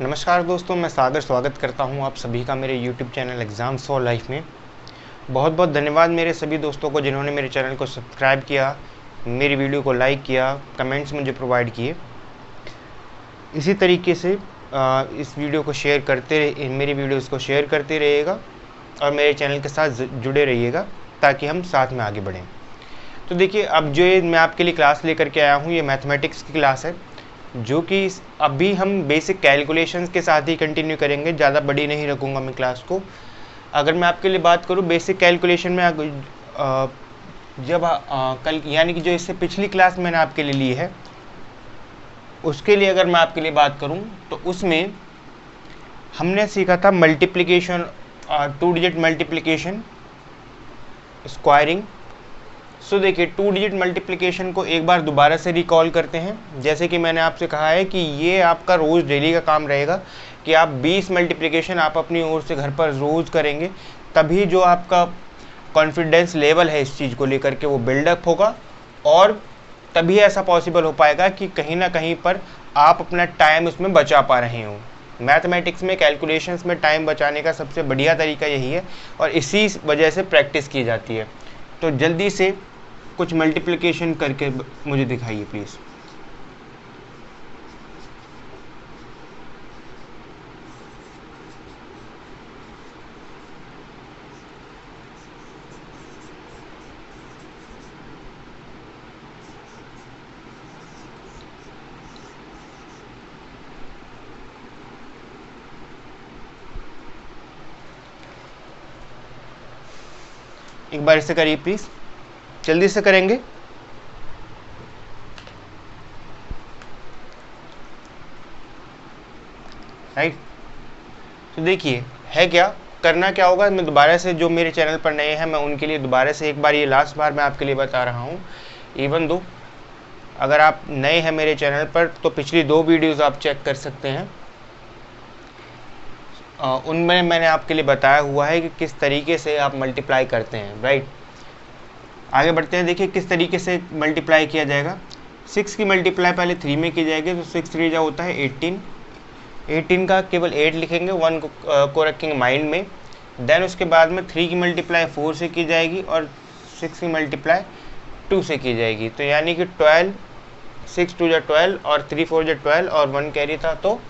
नमस्कार दोस्तों, मैं सागर स्वागत करता हूं आप सभी का मेरे YouTube channel exams for life में। बहुत बहुत धन्यवाद मेरे सभी दोस्तों को जिन्होंने मेरे चैनल को सब्सक्राइब किया, मेरी वीडियो को लाइक किया, कमेंट्स मुझे प्रोवाइड किए। इसी तरीके से इस वीडियो को शेयर करते मेरी वीडियोज़ को शेयर करते रहिएगा और मेरे चैनल के साथ जुड़े रहिएगा ताकि हम साथ में आगे बढ़ें। तो देखिए, अब जो मैं आपके लिए क्लास लेकर के आया हूँ, ये मैथमेटिक्स की क्लास है, जो कि अभी हम बेसिक कैलकुलेशंस के साथ ही कंटिन्यू करेंगे। ज़्यादा बड़ी नहीं रखूँगा मैं क्लास को। अगर मैं आपके लिए बात करूँ बेसिक कैलकुलेशन में, जब कल यानी कि जो इससे पिछली क्लास मैंने आपके लिए ली है, उसके लिए अगर मैं आपके लिए बात करूँ तो उसमें हमने सीखा था मल्टीप्लिकेशन, 2 डिजिट मल्टीप्लिकेशन, स्क्वायरिंग। सो देखिए, 2 डिजिट मल्टीप्लिकेशन को एक बार दोबारा से रिकॉल करते हैं। जैसे कि मैंने आपसे कहा है कि ये आपका रोज़ डेली का काम रहेगा कि आप 20 मल्टीप्लिकेशन आप अपनी ओर से घर पर रोज़ करेंगे, तभी जो आपका कॉन्फिडेंस लेवल है इस चीज़ को लेकर के वो बिल्डअप होगा और तभी ऐसा पॉसिबल हो पाएगा कि कहीं ना कहीं पर आप अपना टाइम उसमें बचा पा रहे हो। मैथमेटिक्स में, कैलकुलेशंस में टाइम बचाने का सबसे बढ़िया तरीका यही है और इसी वजह से प्रैक्टिस की जाती है। तो जल्दी से कुछ मल्टीप्लिकेशन करके मुझे दिखाइए प्लीज़। एक बार इसे करिए प्लीज़, जल्दी से करेंगे। राइट। तो देखिए, है क्या करना क्या होगा, मैं दोबारा से, जो मेरे चैनल पर नए हैं, मैं उनके लिए दोबारा से एक बार, ये लास्ट बार मैं आपके लिए बता रहा हूँ। इवन दो अगर आप नए हैं मेरे चैनल पर तो पिछली 2 वीडियोस आप चेक कर सकते हैं। उनमें मैंने आपके लिए बताया हुआ है कि किस तरीके से आप मल्टीप्लाई करते हैं। राइट, आगे बढ़ते हैं। देखिए किस तरीके से मल्टीप्लाई किया जाएगा। 6 की मल्टीप्लाई पहले 3 में की जाएगी, तो 6 3 होता है 18। 18 का केवल 8 लिखेंगे, 1 को रखेंगे माइंड में। देन उसके बाद में 3 की मल्टीप्लाई 4 से की जाएगी और 6 की मल्टीप्लाई 2 से की जाएगी। तो यानी कि 12, 6 2 12 और 3 4 12 और 1 कैरी था तो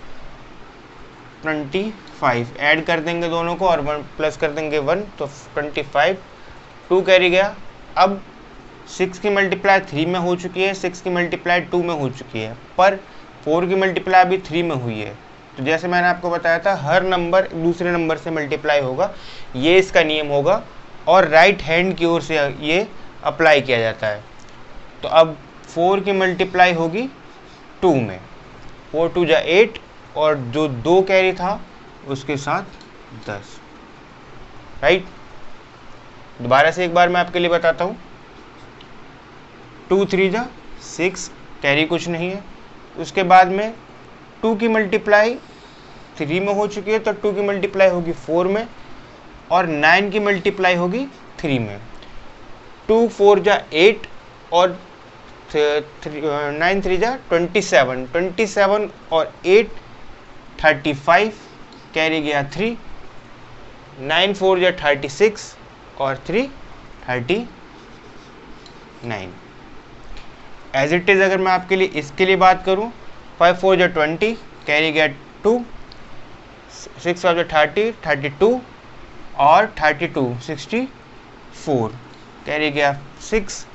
25। ऐड कर देंगे दोनों को और 1 प्लस कर देंगे 1, तो 25। 2 कैरी गया। अब 6 की मल्टीप्लाई 3 में हो चुकी है, 6 की मल्टीप्लाई 2 में हो चुकी है, पर 4 की मल्टीप्लाई अभी 3 में हुई है। तो जैसे मैंने आपको बताया था, हर नंबर दूसरे नंबर से मल्टीप्लाई होगा, ये इसका नियम होगा और राइट हैंड की ओर से ये अप्लाई किया जाता है। तो अब 4 की मल्टीप्लाई होगी 2 में, 4 2 8 और जो 2 कैरी था उसके साथ 10। राइट, दोबारा से एक बार मैं आपके लिए बताता हूँ। 2 3 6, कैरी कुछ नहीं है। उसके बाद में 2 की मल्टीप्लाई 3 में हो चुकी है, तो 2 की मल्टीप्लाई होगी 4 में और 9 की मल्टीप्लाई होगी 3 में। 2 4 8 और 9 3 27, 27 और 8 35, कैरी गया 3। 9 4 36 और 3 39। एज इट इज़ अगर मैं आपके लिए इसके लिए बात करूं, 5 4 20, कैरी गया 2। 6 5 30, 32 और 32 64, कैरी गया 6।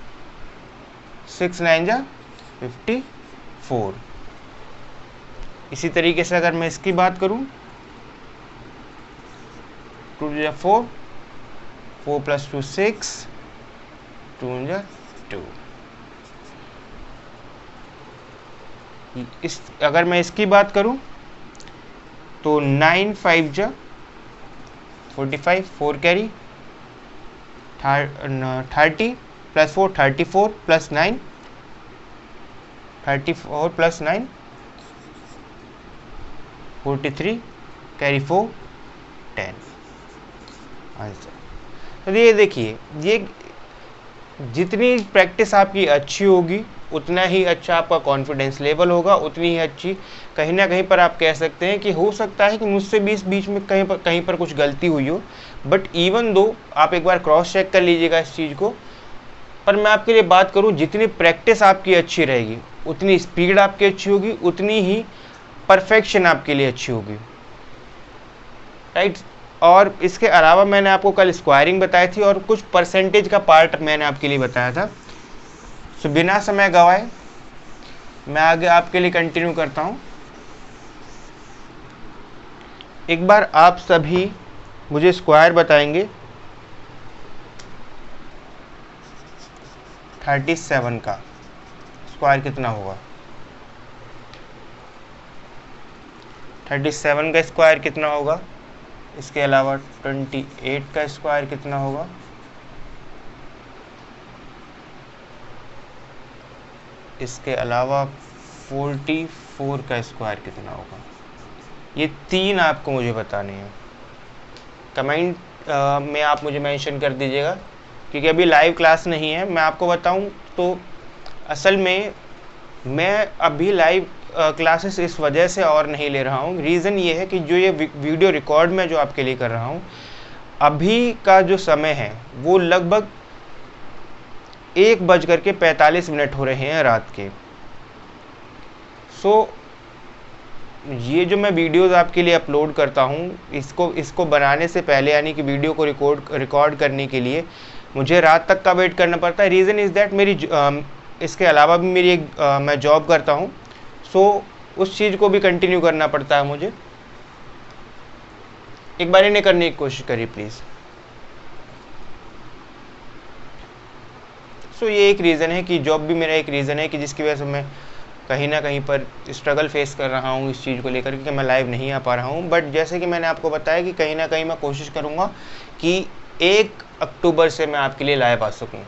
6 9 54। इसी तरीके से अगर मैं इसकी बात करूं, 2 4, 4 + 2 6, 2 2। अगर मैं इसकी बात करूं तो 9 5 45, 4 कैरी, 30 + 4 34 + 9 34 + 9 43, कैरी 4 10 आंसर। तो ये देखिए, ये जितनी प्रैक्टिस आपकी अच्छी होगी उतना ही अच्छा आपका कॉन्फिडेंस लेवल होगा, उतनी ही अच्छी कहीं ना कहीं पर आप कह सकते हैं कि हो सकता है कि मुझसे भी इस बीच में कहीं पर कुछ गलती हुई हो, बट इवन दो आप एक बार क्रॉस चेक कर लीजिएगा इस चीज़ को। पर मैं आपके लिए बात करूं, जितनी प्रैक्टिस आपकी अच्छी रहेगी उतनी स्पीड आपकी अच्छी होगी, उतनी ही परफेक्शन आपके लिए अच्छी होगी, राइट। और इसके अलावा मैंने आपको कल स्क्वायरिंग बताई थी और कुछ परसेंटेज का पार्ट मैंने आपके लिए बताया था। सो बिना समय गवाए मैं आगे आपके लिए कंटिन्यू करता हूं। एक बार आप सभी मुझे स्क्वायर बताएंगे 37 का स्क्वायर कितना होगा। 37 का स्क्वायर कितना होगा। इसके अलावा 28 का स्क्वायर कितना होगा। इसके अलावा 44 का स्क्वायर कितना होगा। ये तीन आपको मुझे बताने हैं। कमेंट में आप मुझे मेंशन कर दीजिएगा, क्योंकि अभी लाइव क्लास नहीं है। मैं आपको बताऊं तो असल में मैं अभी लाइव क्लासेस इस वजह से और नहीं ले रहा हूँ। रीज़न ये है कि जो ये वीडियो रिकॉर्ड मैं जो आपके लिए कर रहा हूँ, अभी का जो समय है वो लगभग 1:45 हो रहे हैं रात के। सो ये जो मैं वीडियोस आपके लिए अपलोड करता हूँ, इसको बनाने से पहले यानी कि वीडियो को रिकॉर्ड करने के लिए मुझे रात तक का वेट करना पड़ता है। रीज़न इज़ दैट मेरी इसके अलावा भी मेरी मैं जॉब करता हूँ, सो उस चीज़ को भी कंटिन्यू करना पड़ता है मुझे। एक बार इन्हें करने की कोशिश करिए प्लीज़। सो ये एक रीज़न है कि जॉब भी मेरा एक रीज़न है कि जिसकी वजह से मैं कहीं ना कहीं पर स्ट्रगल फेस कर रहा हूँ इस चीज़ को लेकर के मैं लाइव नहीं आ पा रहा हूँ। बट जैसे कि मैंने आपको बताया कि कहीं ना कहीं मैं कोशिश करूँगा कि 1 अक्टूबर से मैं आपके लिए लाइव आ सकूँ।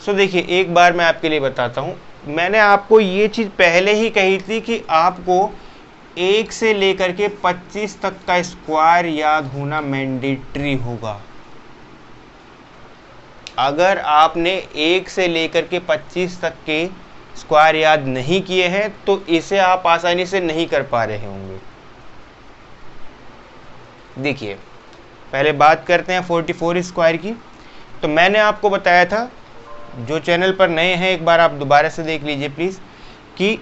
सो देखिए, एक बार मैं आपके लिए बताता हूँ। मैंने आपको ये चीज़ पहले ही कही थी कि आपको 1 से लेकर के 25 तक का स्क्वायर याद होना मैंडेटरी होगा। अगर आपने 1 से लेकर के 25 तक के स्क्वायर याद नहीं किए हैं तो इसे आप आसानी से नहीं कर पा रहे होंगे। देखिए, पहले बात करते हैं 44 स्क्वायर की। तो मैंने आपको बताया था, जो चैनल पर नए हैं एक बार आप दोबारा से देख लीजिए प्लीज़, कि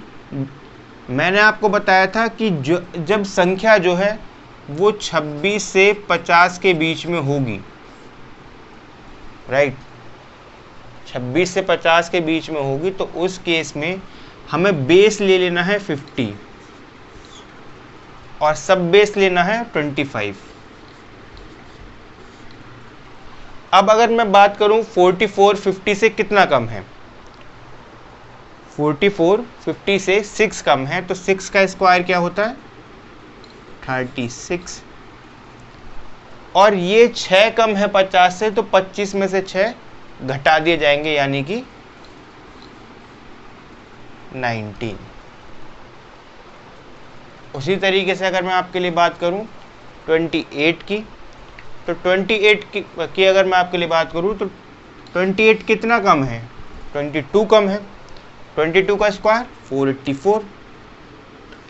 मैंने आपको बताया था कि जब संख्या जो है वो 26 से 50 के बीच में होगी, राइट, 26 से 50 के बीच में होगी, तो उस केस में हमें बेस ले लेना है 50 और सब बेस लेना है 25। अब अगर मैं बात करूं 44 50 से कितना कम है, 44 50 से 6 कम है, तो 6 का स्क्वायर क्या होता है 36। और ये 6 कम है 50 से, तो 25 में से 6 घटा दिए जाएंगे यानी कि 19। उसी तरीके से अगर मैं आपके लिए बात करूं 28 की, तो 28 की अगर मैं आपके लिए बात करूं तो 28 कितना कम है 22 कम है। 22 का स्क्वायर 484।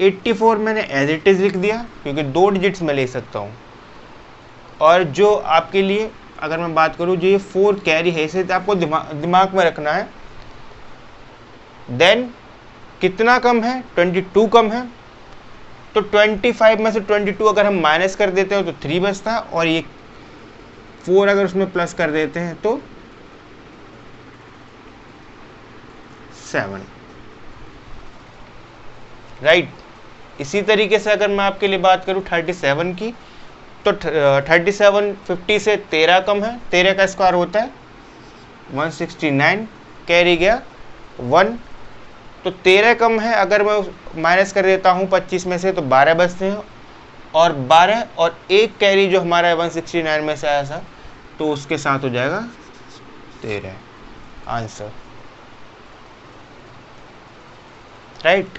84 मैंने एज इट इज़ लिख दिया क्योंकि 2 डिजिट्स में ले सकता हूं। और जो आपके लिए अगर मैं बात करूं, जो ये 4 कैरी है, इसे आपको दिमाग में रखना है। देन कितना कम है 22 कम है, तो 25 में से 22 अगर हम माइनस कर देते हो तो 3 बचता है, और ये 4 अगर उसमें प्लस कर देते हैं तो 7, राइट। इसी तरीके से अगर मैं आपके लिए बात करूं 37 की, तो 37 50 से 13 कम है, 13 का स्क्वायर होता है 169, कैरी गया 1, तो 13 कम है, अगर मैं माइनस कर देता हूँ 25 में से तो 12 बचते हैं, और 12 और 1 कैरी जो हमारा है 169 में से आया था, तो उसके साथ हो जाएगा 13 आंसर, राइट।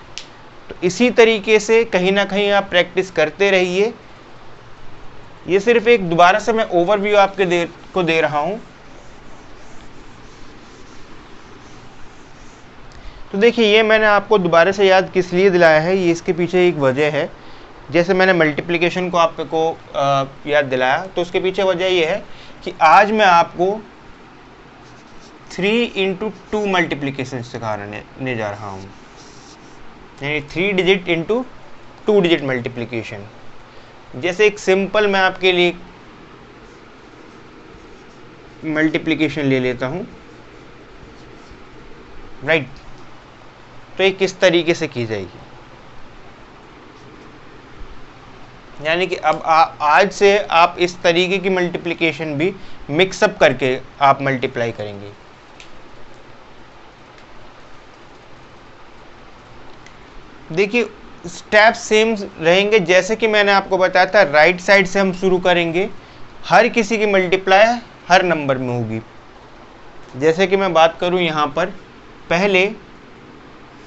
तो इसी तरीके से कहीं ना कहीं आप प्रैक्टिस करते रहिए। ये सिर्फ एक दोबारा से मैं ओवरव्यू आपके दे रहा हूँ तो देखिए ये मैंने आपको दोबारा से याद किस लिए दिलाया है, ये इसके पीछे एक वजह है। जैसे मैंने मल्टीप्लिकेशन को आपको याद दिलाया, तो उसके पीछे वजह ये है कि आज मैं आपको 3 इंटू 2 मल्टीप्लीकेशन सिखाने जा रहा हूँ, यानी 3 डिजिट इंटू 2 डिजिट मल्टीप्लीकेशन। जैसे एक सिंपल मैं आपके लिए मल्टीप्लिकेशन ले लेता हूँ, राइट। तो ये किस तरीके से की जाएगी, यानी कि अब आज से आप इस तरीके की मल्टीप्लिकेशन भी मिक्सअप करके आप मल्टीप्लाई करेंगे। देखिए स्टेप सेम रहेंगे, जैसे कि मैंने आपको बताया था, राइट साइड से हम शुरू करेंगे। हर किसी की मल्टीप्लाई हर नंबर में होगी। जैसे कि मैं बात करूं यहाँ पर, पहले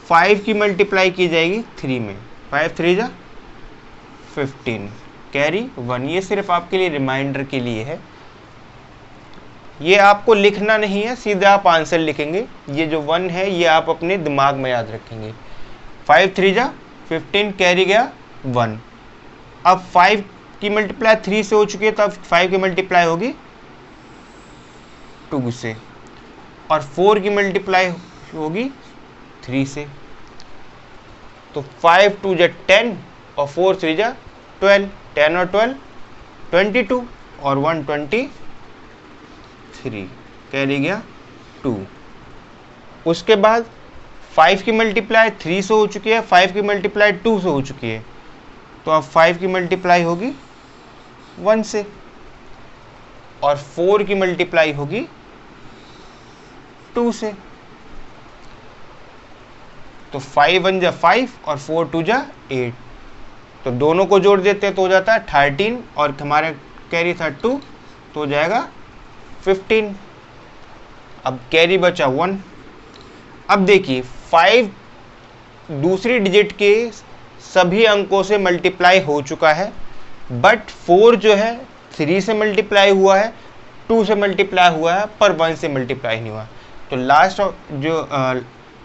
5 की मल्टीप्लाई की जाएगी 3 में, 5 3 जा 15, कैरी 1। ये सिर्फ आपके लिए रिमाइंडर के लिए है, ये आपको लिखना नहीं है, सीधा आप आंसर लिखेंगे। ये जो 1 है ये आप अपने दिमाग में याद रखेंगे। 5 3 जा 15, कैरी गया 1। अब 5 की मल्टीप्लाई 3 से हो चुकी है, तो अब 5 की मल्टीप्लाई होगी 2 से, और 4 की मल्टीप्लाई होगी 3 से। तो 5 2 जा 10 और 4 3 जा 12, 10 और 12 22 और 1 23, कैरी गया 2। उसके बाद 5 की मल्टीप्लाई 3 से हो चुकी है, 5 की मल्टीप्लाई 2 से हो चुकी है, तो अब 5 की मल्टीप्लाई होगी 1 से, और 4 की मल्टीप्लाई होगी 2 से। तो 5 1 जा 5 और 4 2 जा 8, तो दोनों को जोड़ देते हैं तो हो जाता है 13, और हमारे कैरी था 2, तो हो जाएगा 15। अब कैरी बचा 1। अब देखिए 5 दूसरी डिजिट के सभी अंकों से मल्टीप्लाई हो चुका है, बट 4 जो है 3 से मल्टीप्लाई हुआ है, 2 से मल्टीप्लाई हुआ है, पर 1 से मल्टीप्लाई नहीं हुआ। तो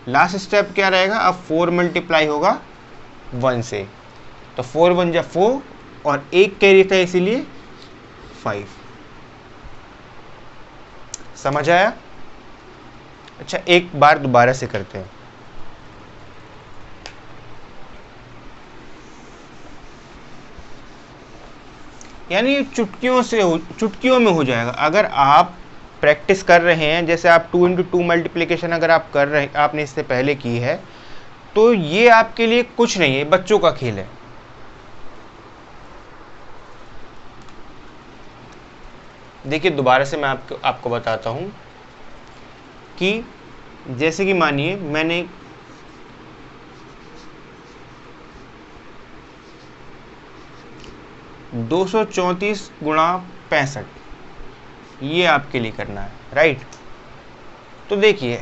लास्ट स्टेप क्या रहेगा, अब 4 मल्टीप्लाई होगा 1 से, तो 4 1 जा 4, और एक कैरी था इसीलिए 5। समझ आया? अच्छा, एक बार दोबारा से करते हैं। यानी चुटकियों में हो जाएगा। अगर आप प्रैक्टिस कर रहे हैं, जैसे आप 2 इंटू 2 मल्टीप्लिकेशन अगर आप कर रहे हैं, आपने इससे पहले की है, तो ये आपके लिए कुछ नहीं है, बच्चों का खेल है। देखिए दोबारा से मैं आपको बताता हूं कि जैसे कि मानिए मैंने $234 गुणा 65, ये आपके लिए करना है, राइट। तो देखिए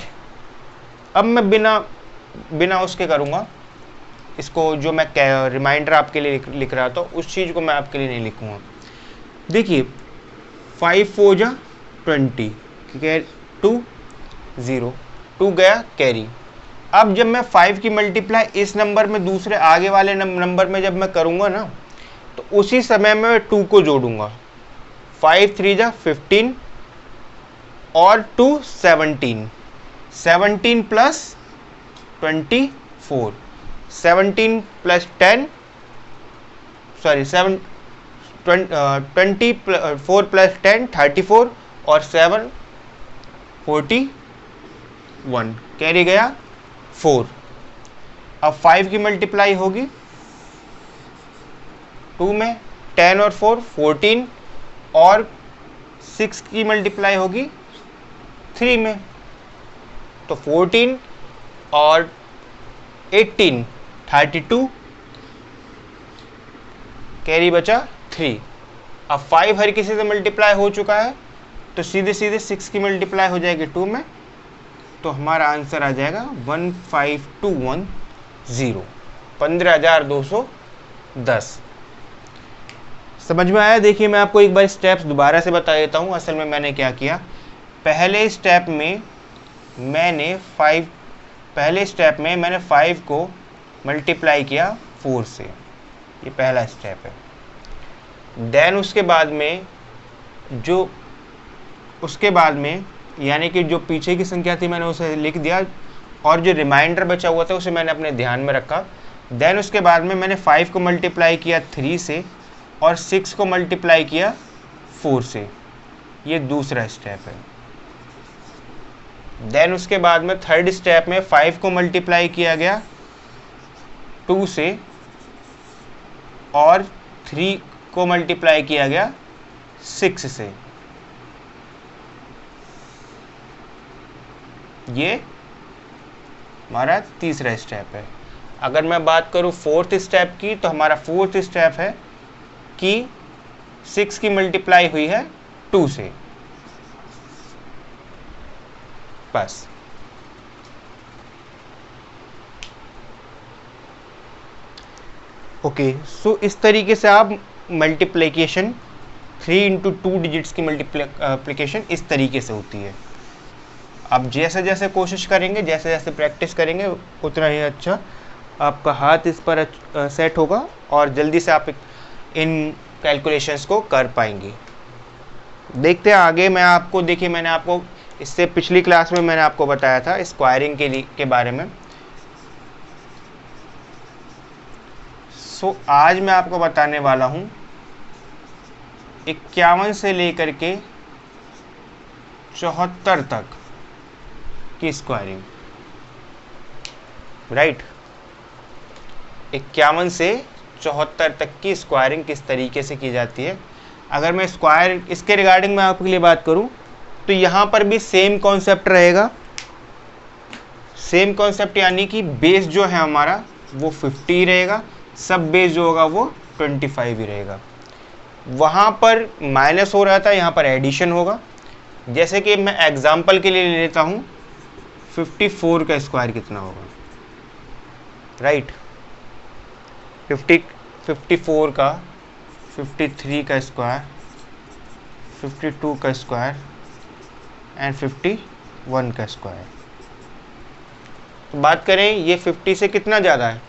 अब मैं बिना उसके करूँगा इसको, जो मैं रिमाइंडर आपके लिए लिख रहा था उस चीज़ को मैं आपके लिए नहीं लिखूँगा। देखिए 5 4 जा 20, 2 0, 2 गया कैरी। अब जब मैं 5 की मल्टीप्लाई इस नंबर में दूसरे आगे वाले नंबर में जब मैं करूँगा ना, तो उसी समय में 2 को जोड़ूंगा। 5 3 जा 15 और 2 17, 17 प्लस 24, 17 प्लस 10, सॉरी 24 प्लस 10 34, और 7 41, कैरी गया 4। अब 5 की मल्टीप्लाई होगी 2 में, 10 और 4 14, और 6 की मल्टीप्लाई होगी 3 में, तो 14 और 18 32, कैरी बचा 3। अब 5 हर किसी से मल्टीप्लाई हो चुका है, तो सीधे 6 की मल्टीप्लाई हो जाएगी 2 में, तो हमारा आंसर आ जाएगा 15210, 15,210। समझ में आया? देखिए मैं आपको एक बार स्टेप्स दोबारा से बता देता हूँ। असल में मैंने क्या किया, पहले स्टेप में मैंने 5 पहले स्टेप में मैंने 5 को मल्टीप्लाई किया 4 से, ये पहला स्टेप है। देन उसके बाद में यानी कि जो पीछे की संख्या थी मैंने उसे लिख दिया और जो रिमाइंडर बचा हुआ था उसे मैंने अपने ध्यान में रखा। देन उसके बाद में मैंने 5 को मल्टीप्लाई किया 3 से और 6 को मल्टीप्लाई किया 4 से, ये दूसरा स्टेप है। देन उसके बाद में थर्ड स्टेप में 5 को मल्टीप्लाई किया गया 2 से और 3 को मल्टीप्लाई किया गया 6 से, ये हमारा तीसरा स्टेप है। अगर मैं बात करूं फोर्थ स्टेप की तो हमारा फोर्थ स्टेप है कि 6 की मल्टीप्लाई हुई है 2 से, बस। ओके, सो इस तरीके से आप मल्टीप्लिकेशन 3 इंटू 2 डिजिट्स की मल्टीप्लिकेशन इस तरीके से होती है। आप जैसे जैसे कोशिश करेंगे, जैसे जैसे प्रैक्टिस करेंगे, उतना ही अच्छा आपका हाथ इस पर सेट होगा और जल्दी से आप इन कैलकुलेशंस को कर पाएंगे। देखते हैं आगे। मैंने आपको इससे पिछली क्लास में मैंने आपको बताया था स्क्वायरिंग के बारे में। सो आज मैं आपको बताने वाला हूँ 51 से लेकर के 74 तक की स्क्वायरिंग, राइट। 51 से 74 तक की स्क्वायरिंग किस तरीके से की जाती है। अगर मैं स्क्वायर इसके रिगार्डिंग में आपके लिए बात करूं तो यहाँ पर भी सेम कॉन्सेप्ट रहेगा। सेम कॉन्सेप्ट यानी कि बेस जो है हमारा वो 50 रहेगा, सब बेस जो होगा वो 25 ही रहेगा। वहाँ पर माइनस हो रहा था, यहाँ पर एडिशन होगा। जैसे कि मैं एग्जाम्पल के लिए ले लेता हूँ 54 का स्क्वायर कितना होगा, राइट। 54 का 53 का स्क्वायर, 52 का स्क्वायर एंड 51 का स्क्वायर। तो बात करें ये 50 से कितना ज़्यादा है,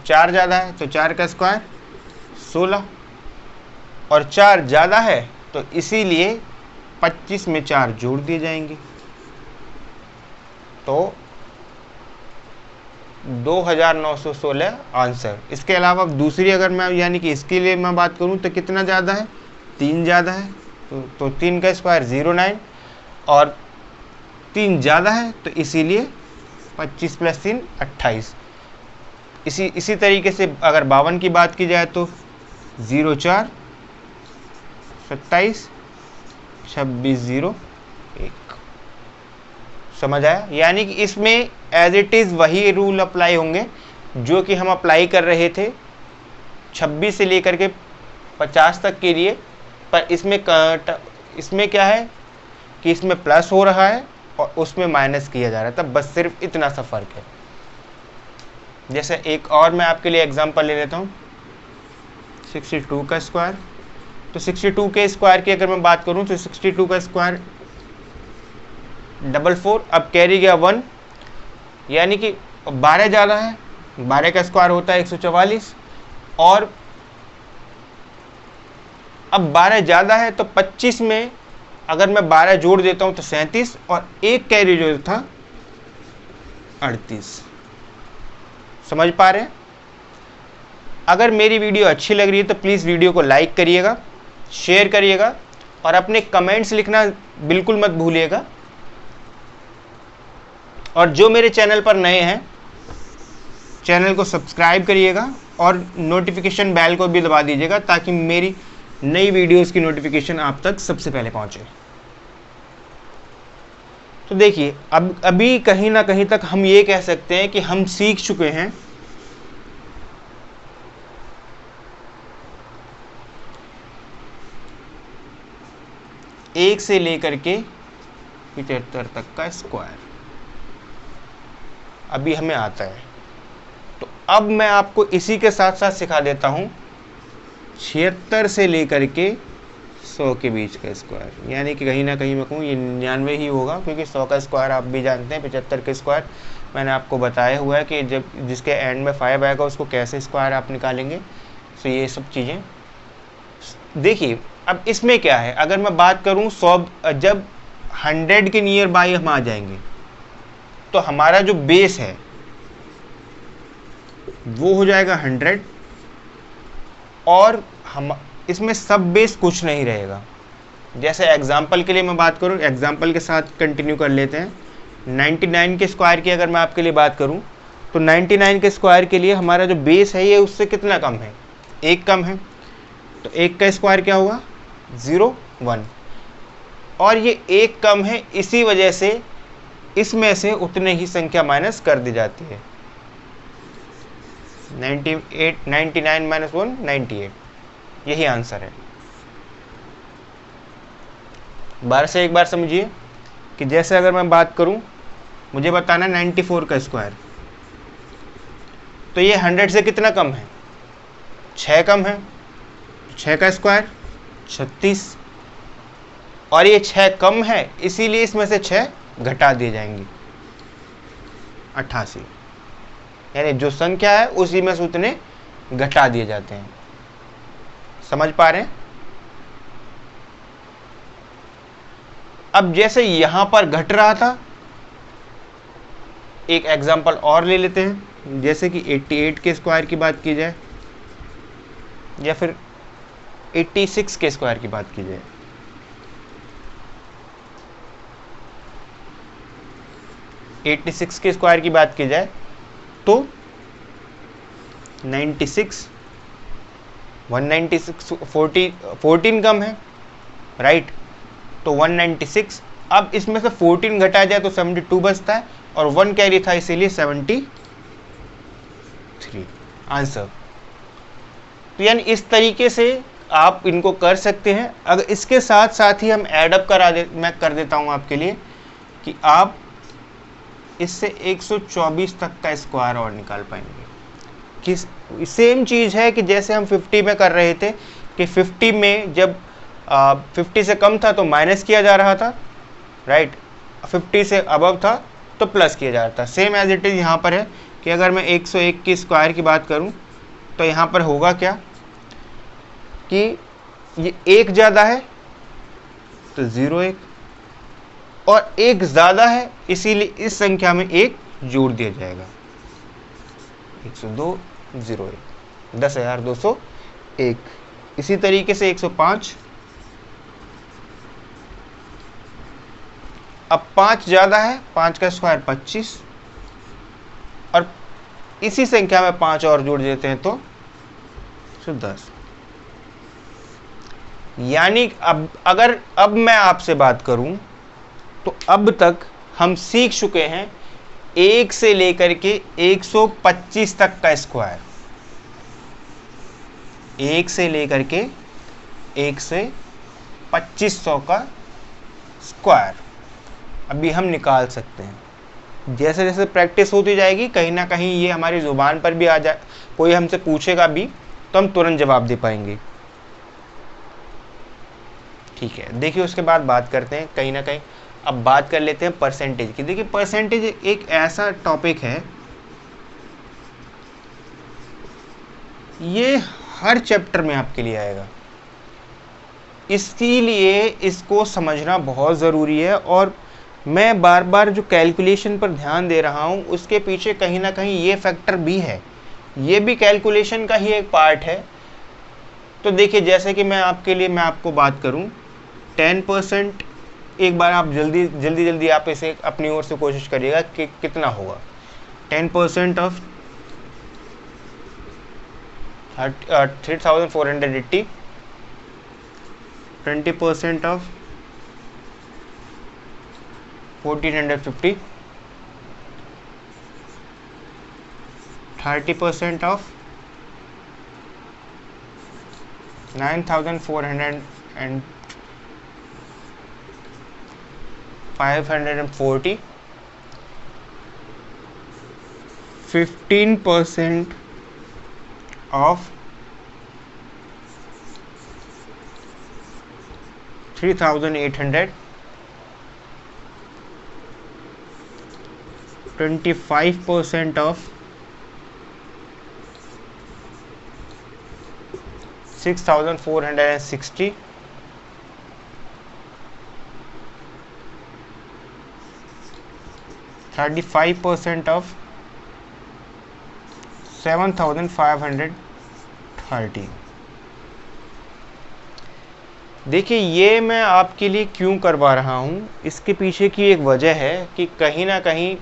4 ज़्यादा है, तो 4 का स्क्वायर 16 और 4 ज़्यादा है तो इसीलिए 25 में 4 जोड़ दिए जाएंगे, तो 2916 आंसर। इसके अलावा दूसरी अगर मैं यानी कि इसके लिए मैं बात करूं तो कितना ज़्यादा है, 3 ज़्यादा है, तो 3 का स्क्वायर 09 और 3 ज़्यादा है तो इसीलिए 25 + 3 28। इसी तरीके से अगर 52 की बात की जाए तो 04 27 26 0 1। समझ आया। यानी कि इसमें एज इट इज़ वही रूल अप्लाई होंगे जो कि हम अप्लाई कर रहे थे 26 से लेकर के 50 तक के लिए, पर इसमें क्या है कि इसमें प्लस हो रहा है और उसमें माइनस किया जा रहा है, तब बस सिर्फ इतना सा फर्क है। जैसे एक और मैं आपके लिए एग्जांपल ले लेता हूँ 62 का स्क्वायर। तो 62 के स्क्वायर की अगर मैं बात करूँ तो 62 का स्क्वायर 44, अब कैरी गया 1, यानी कि 12 ज़्यादा है, 12 का स्क्वायर होता है 144 और अब 12 ज़्यादा है तो 25 में अगर मैं 12 जोड़ देता हूँ तो 37 और एक कैरी जो था 38। समझ पा रहे हैं। अगर मेरी वीडियो अच्छी लग रही है तो प्लीज़ वीडियो को लाइक करिएगा, शेयर करिएगा और अपने कमेंट्स लिखना बिल्कुल मत भूलिएगा। और जो मेरे चैनल पर नए हैं चैनल को सब्सक्राइब करिएगा और नोटिफिकेशन बेल को भी दबा दीजिएगा ताकि मेरी नई वीडियोस की नोटिफिकेशन आप तक सबसे पहले पहुंचे। तो देखिए अब अभी कहीं ना कहीं तक हम ये कह सकते हैं कि हम सीख चुके हैं एक से लेकर के 75 तक का स्क्वायर अभी हमें आता है। तो अब मैं आपको इसी के साथ साथ सिखा देता हूं 76 से लेकर के 100 के बीच का स्क्वायर, यानी कि कहीं ना कहीं मैं कहूँ ये 99 ही होगा, क्योंकि 100 का स्क्वायर आप भी जानते हैं 75 का स्क्वायर मैंने आपको बताया हुआ है कि जब जिसके एंड में 5 आएगा उसको कैसे स्क्वायर आप निकालेंगे। तो ये सब चीज़ें देखिए। अब इसमें क्या है, अगर मैं बात करूँ 100 जब 100 के नियर बाई हम आ जाएंगे तो हमारा जो बेस है वो हो जाएगा 100, और हम इसमें सब बेस कुछ नहीं रहेगा। जैसे एग्जाम्पल के लिए मैं बात करूं, एग्जाम्पल के साथ कंटिन्यू कर लेते हैं। 99 के स्क्वायर की अगर मैं आपके लिए बात करूं तो 99 के स्क्वायर के लिए हमारा जो बेस है ये उससे कितना कम है, 1 कम है। तो 1 का स्क्वायर क्या होगा, 0 1, और ये 1 कम है, इसी वजह से इसमें से उतने ही संख्या माइनस कर दी जाती है। 99 माइनस 1 98, यही आंसर है। बार से एक बार समझिए कि जैसे अगर मैं बात करूं, मुझे बताना 94 का स्क्वायर, तो ये 100 से कितना कम है, 6 कम है। 6 का स्क्वायर 36, और ये 6 कम है इसीलिए इसमें से 6 घटा दिए जाएंगे, 88, यानी जो संख्या है उसी में से उतने घटा दिए जाते हैं। समझ पा रहे हैं? अब जैसे यहां पर घट रहा था, एक एग्जांपल और ले लेते हैं। जैसे कि 88 के स्क्वायर की बात की जाए या फिर 86 के स्क्वायर की बात की जाए। के स्क्वायर की बात की जाए तो 96, 196, 14 कम है, राइट। तो 196, अब इसमें से 14 घटाया जाए तो 72 बचता है, और 1 कैरी था इसीलिए 73 आंसर। तो यानी इस तरीके से आप इनको कर सकते हैं। अगर इसके साथ साथ ही हम एडअप मैं कर देता हूं आपके लिए कि आप इससे 124 तक का स्क्वायर और निकाल पाएंगे। कि सेम चीज़ है कि जैसे हम 50 में कर रहे थे कि 50 में जब 50 से कम था तो माइनस किया जा रहा था, राइट। 50 से अबव था तो प्लस किया जा रहा था। सेम एज इट इज़ यहाँ पर है कि अगर मैं 101 की स्क्वायर की बात करूँ तो यहाँ पर होगा क्या कि ये 1 ज़्यादा है तो 01, और 1 ज़्यादा है इसीलिए इस संख्या में 1 जोड़ दिया जाएगा, 102 01, 10,201। इसी तरीके से 105, अब 5 ज़्यादा है, 5 का स्क्वायर 25, और इसी संख्या में 5 और जोड़ देते हैं तो 10। यानी अब मैं आपसे बात करूं तो अब तक हम सीख चुके हैं 1 से लेकर के 125 तक का स्क्वायर, 1 से लेकर के 1 से 2500 का स्क्वायर अभी हम निकाल सकते हैं। जैसे जैसे प्रैक्टिस होती जाएगी कहीं ना कहीं ये हमारी ज़ुबान पर भी आ जाए, कोई हमसे पूछेगा भी तो हम तुरंत जवाब दे पाएंगे। ठीक है, देखिए उसके बाद बात करते हैं कहीं ना कहीं, अब बात कर लेते हैं परसेंटेज की। देखिए परसेंटेज एक ऐसा टॉपिक है, ये हर चैप्टर में आपके लिए आएगा, इसीलिए इसको समझना बहुत ज़रूरी है। और मैं बार बार जो कैलकुलेशन पर ध्यान दे रहा हूँ उसके पीछे कहीं ना कहीं ये फैक्टर भी है, ये भी कैलकुलेशन का ही एक पार्ट है। तो देखिए जैसे कि मैं आपको बात करूँ 10%, एक बार आप जल्दी आप इसे अपनी ओर से कोशिश करिएगा कि कितना होगा। 10% of 3,480, 20% of 1,450, 30% of 9,540, 15% of 3,800, 25% of 6,460, 35% of 7,530। देखिए ये मैं आपके लिए क्यों करवा रहा हूँ, इसके पीछे की एक वजह है कि कहीं ना कहीं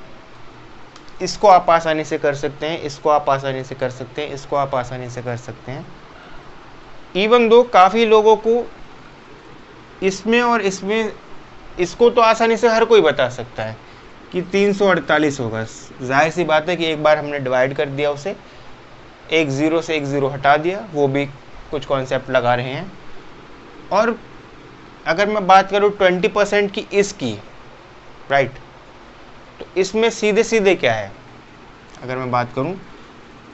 इसको आप आसानी से कर सकते हैं, इसको आप आसानी से कर सकते हैं, इसको आप आसानी से कर सकते हैं। इवन दो काफ़ी लोगों को इसमें और इसमें, इसको तो आसानी से हर कोई बता सकता है कि 348 होगा। जाहिर सी बात है कि एक बार हमने डिवाइड कर दिया उसे, एक ज़ीरो से एक ज़ीरो हटा दिया, वो भी कुछ कॉन्सेप्ट लगा रहे हैं। और अगर मैं बात करूँ 20% की इसकी, राइट, तो इसमें सीधे सीधे क्या है, अगर मैं बात करूँ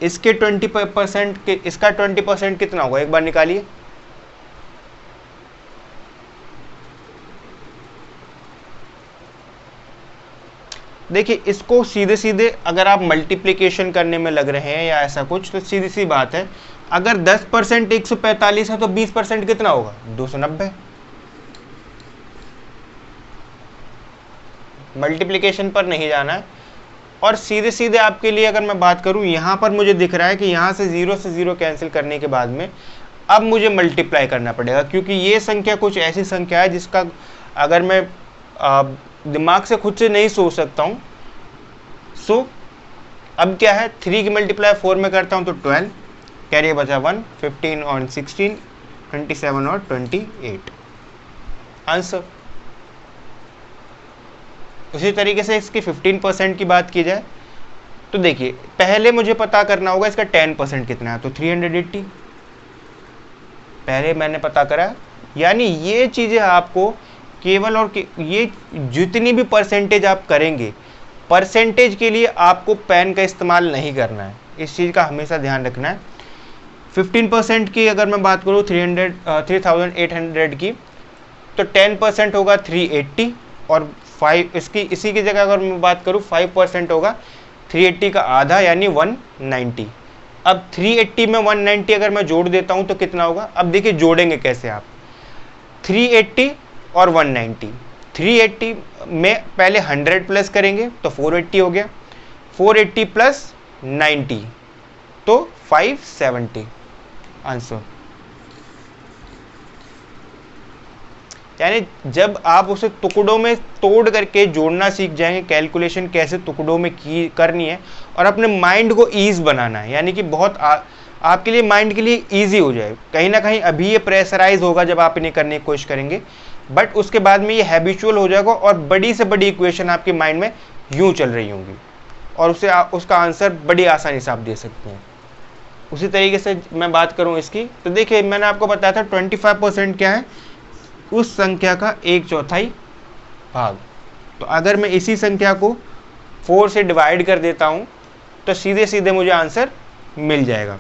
इसके 20% के, इसका 20% कितना होगा, एक बार निकालिए। देखिए इसको सीधे सीधे अगर आप मल्टीप्लिकेशन करने में लग रहे हैं या ऐसा कुछ, तो सीधी सी बात है, अगर 10% 145 है तो 20% कितना होगा, 290। मल्टीप्लिकेशन पर नहीं जाना है। और सीधे सीधे आपके लिए अगर मैं बात करूं, यहां पर मुझे दिख रहा है कि यहां से ज़ीरो कैंसिल करने के बाद में अब मुझे मल्टीप्लाई करना पड़ेगा, क्योंकि ये संख्या कुछ ऐसी संख्या है जिसका अगर मैं दिमाग से खुद से नहीं सोच सकता हूं। सो अब क्या है, 3 की मल्टीप्लाई 4 में करता हूं तो 12, कैरियर बचा 1, 15 और 16, 27 और 28 आंसर। उसी तरीके से इसकी 15% की बात की जाए तो देखिए पहले मुझे पता करना होगा इसका 10% कितना है, तो 380 पहले मैंने पता करा। यानी ये चीज़ें आपको केवल और ये जितनी भी परसेंटेज आप करेंगे, परसेंटेज के लिए आपको पेन का इस्तेमाल नहीं करना है, इस चीज़ का हमेशा ध्यान रखना है। 15% की अगर मैं बात करूँ 3,800 की, तो 10% होगा 380 और 5 इसकी, इसी की जगह अगर मैं बात करूँ 5% होगा 380 का आधा यानी 190। अब 380 में 190 अगर मैं जोड़ देता हूँ तो कितना होगा, अब देखिए जोड़ेंगे कैसे आप, 380 और 190, 380 में पहले 100 प्लस करेंगे तो 480 हो गया, 480 प्लस 90 तो 570 आंसर। यानी जब आप उसे टुकड़ों में तोड़ करके जोड़ना सीख जाएंगे, कैलकुलेशन कैसे टुकड़ों में की करनी है और अपने माइंड को ईज बनाना है, यानी कि बहुत आपके लिए माइंड के लिए ईजी हो जाए। कहीं ना कहीं अभी ये प्रेशराइज होगा जब आप इन्हें करने की कोशिश करेंगे, बट उसके बाद में ये हैबिचुअल हो जाएगा और बड़ी से बड़ी इक्वेशन आपके माइंड में यूं चल रही होंगी और उसका आंसर बड़ी आसानी से आप दे सकते हैं। उसी तरीके से मैं बात करूं इसकी, तो देखिए मैंने आपको बताया था 25% क्या है, उस संख्या का 1/4 भाग। तो अगर मैं इसी संख्या को 4 से डिवाइड कर देता हूं तो सीधे सीधे मुझे आंसर मिल जाएगा।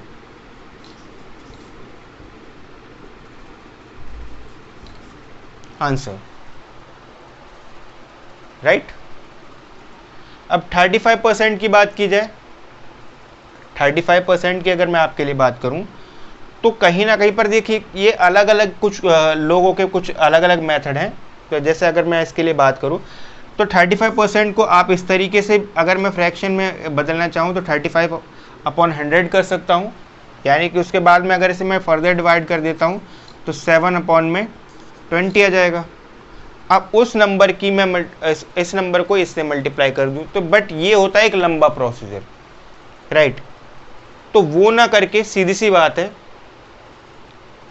Answer right. अब 35% की बात की जाए, 35% की अगर मैं आपके लिए बात करूं तो कहीं ना कहीं पर देखिए ये अलग अलग कुछ लोगों के कुछ अलग अलग मेथड हैं। तो जैसे अगर मैं इसके लिए बात करूं तो 35% को आप इस तरीके से अगर मैं फ्रैक्शन में बदलना चाहूं तो 35/100 कर सकता हूं, यानी कि उसके बाद में अगर इसे मैं फर्दर डिवाइड कर देता हूं तो 7/20 आ जाएगा। अब उस नंबर की मैं इस नंबर को इससे मल्टीप्लाई कर दूं तो, बट ये होता है एक लंबा प्रोसीजर, राइट। तो वो ना करके सीधी सी बात है,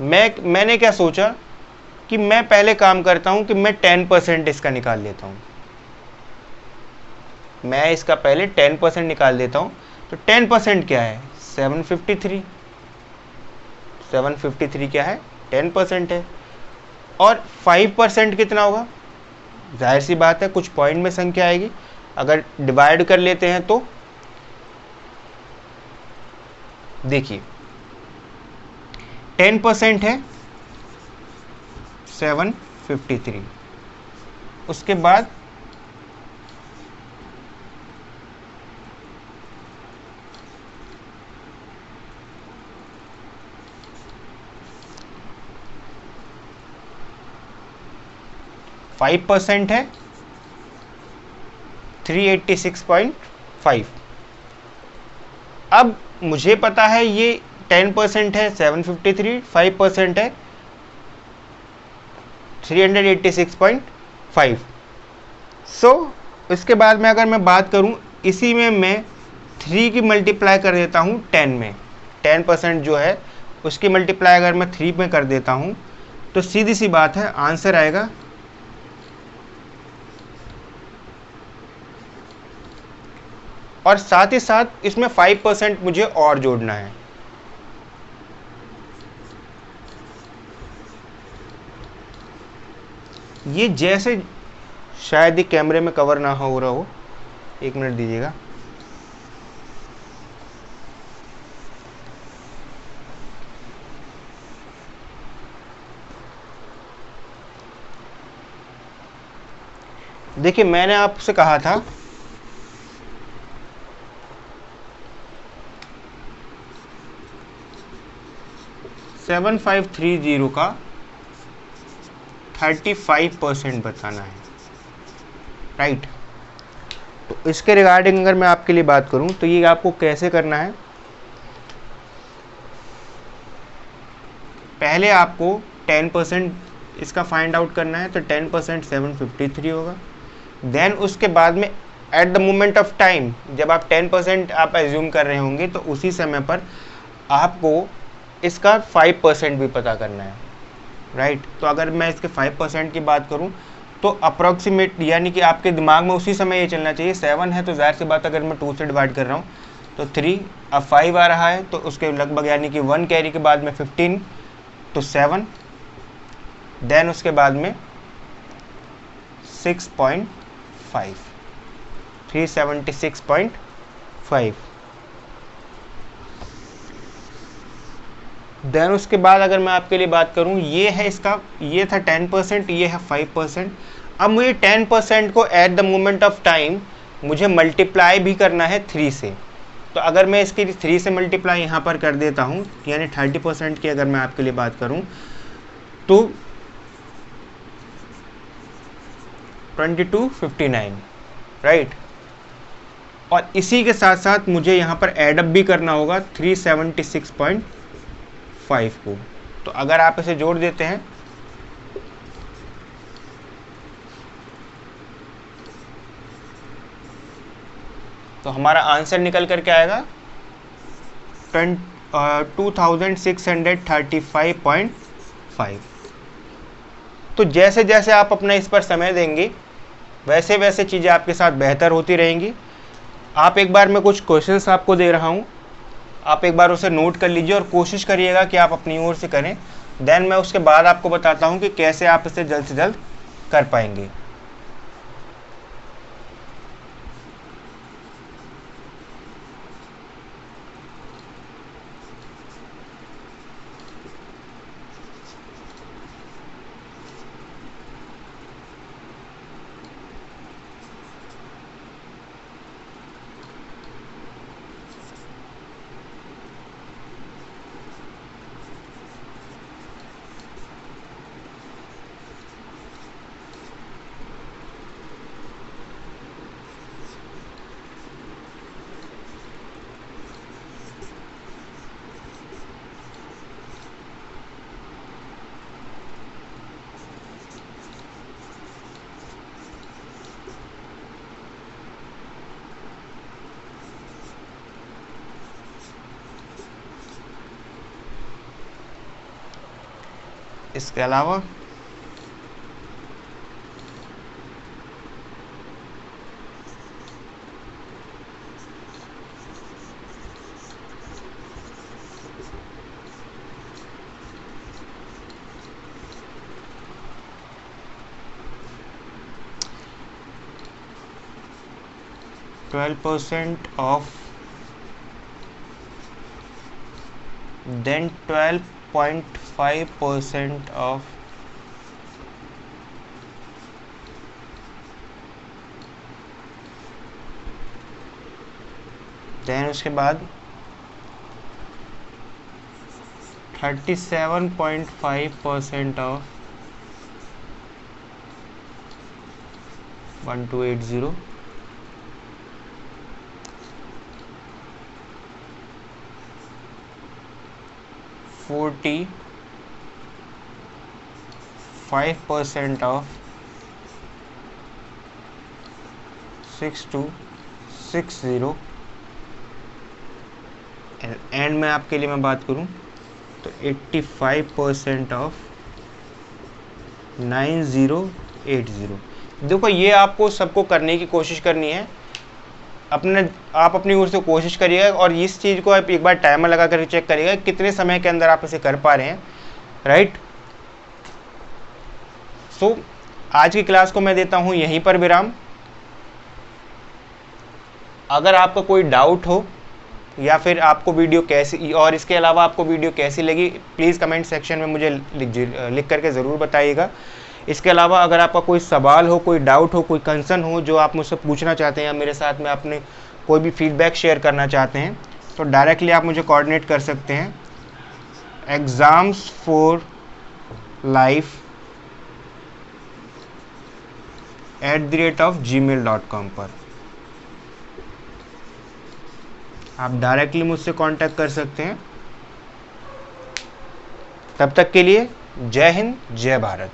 मैंने क्या सोचा कि मैं पहले काम करता हूं कि मैं 10% इसका निकाल लेता हूं, मैं इसका पहले 10% निकाल देता हूं। तो 10% क्या है, 753। 753 क्या है, 10% है। और 5% कितना होगा, जाहिर सी बात है कुछ पॉइंट में संख्या आएगी, अगर डिवाइड कर लेते हैं तो देखिए 10% है 7 53। उसके बाद फाइव परसेंट है 386.5। अब मुझे पता है ये 10% है 753, 5% है 386.5। सो इसके बाद में अगर मैं बात करूं, इसी में मैं 3 की मल्टीप्लाई कर देता हूं 10 में। 10% जो है उसकी मल्टीप्लाई अगर मैं 3 में कर देता हूं तो सीधी सी बात है आंसर आएगा और साथ ही साथ इसमें 5% मुझे और जोड़ना है। ये जैसे शायद ही कैमरे में कवर ना हो रहा हो, 1 मिनट दीजिएगा। देखिए मैंने आपसे कहा था 7530 का 35% बताना है, राइट। तो इसके रिगार्डिंग अगर मैं आपके लिए बात करूं तो ये आपको कैसे करना है, पहले आपको 10% इसका फाइंड आउट करना है। तो 10% 753 होगा। देन उसके बाद में at the moment of time जब आप 10% आप एज्यूम कर रहे होंगे तो उसी समय पर आपको इसका 5% भी पता करना है, राइट। तो अगर मैं इसके 5% की बात करूं तो अप्रॉक्सीमेट यानी कि आपके दिमाग में उसी समय ये चलना चाहिए 7 है तो जाहिर सी बात अगर मैं 2 से डिवाइड कर रहा हूँ तो 3, अब 5 आ रहा है तो उसके लगभग यानी कि 1 कैरी के बाद में 15 तो 7, देन उसके बाद में 6.5 376.5। देन उसके बाद अगर मैं आपके लिए बात करूं, ये है इसका, ये था 10%, ये है 5%। अब मुझे 10% को at the moment of time मुझे मल्टीप्लाई भी करना है 3 से। तो अगर मैं इसकी 3 से मल्टीप्लाई यहाँ पर कर देता हूँ यानी 30% की अगर मैं आपके लिए बात करूँ तो 2259, राइट। और इसी के साथ साथ मुझे यहाँ पर एडअप भी करना होगा 376.5 को। तो अगर आप इसे जोड़ देते हैं तो हमारा आंसर निकल करके आएगा 2635.5। तो जैसे जैसे आप अपना इस पर समय देंगे वैसे वैसे चीज़ें आपके साथ बेहतर होती रहेंगी। आप एक बार मैं कुछ क्वेश्चंस आपको दे रहा हूँ, आप एक बार उसे नोट कर लीजिए और कोशिश करिएगा कि आप अपनी ओर से करें। देन मैं उसके बाद आपको बताता हूँ कि कैसे आप इसे जल्द से जल्द कर पाएंगे। इसके अलावा %12 of then 12.5% of देन उसके बाद 37.5% ऑफ 1280, 45% ऑफ 6260 एंड में आपके लिए मैं बात करूं तो 85% ऑफ 9080। देखो ये आपको सबको करने की कोशिश करनी है, आप अपनी ओर से कोशिश करिएगा और इस चीज़ को आप एक बार टाइमर लगा कर चेक करिएगा कितने समय के अंदर आप इसे कर पा रहे हैं, राइट। सो आज की क्लास को मैं देता हूं यहीं पर विराम। अगर आपका कोई डाउट हो या फिर आपको वीडियो कैसी, और इसके अलावा आपको वीडियो कैसी लगी, प्लीज़ कमेंट सेक्शन में मुझे लिख करके ज़रूर बताइएगा। इसके अलावा अगर आपका कोई सवाल हो, कोई डाउट हो, कोई कंसर्न हो जो आप मुझसे पूछना चाहते हैं या मेरे साथ में आपने कोई भी फीडबैक शेयर करना चाहते हैं तो डायरेक्टली आप मुझे कोऑर्डिनेट कर सकते हैं exams4life@gmail.com पर। आप डायरेक्टली मुझसे कांटेक्ट कर सकते हैं। तब तक के लिए जय हिंद, जय भारत।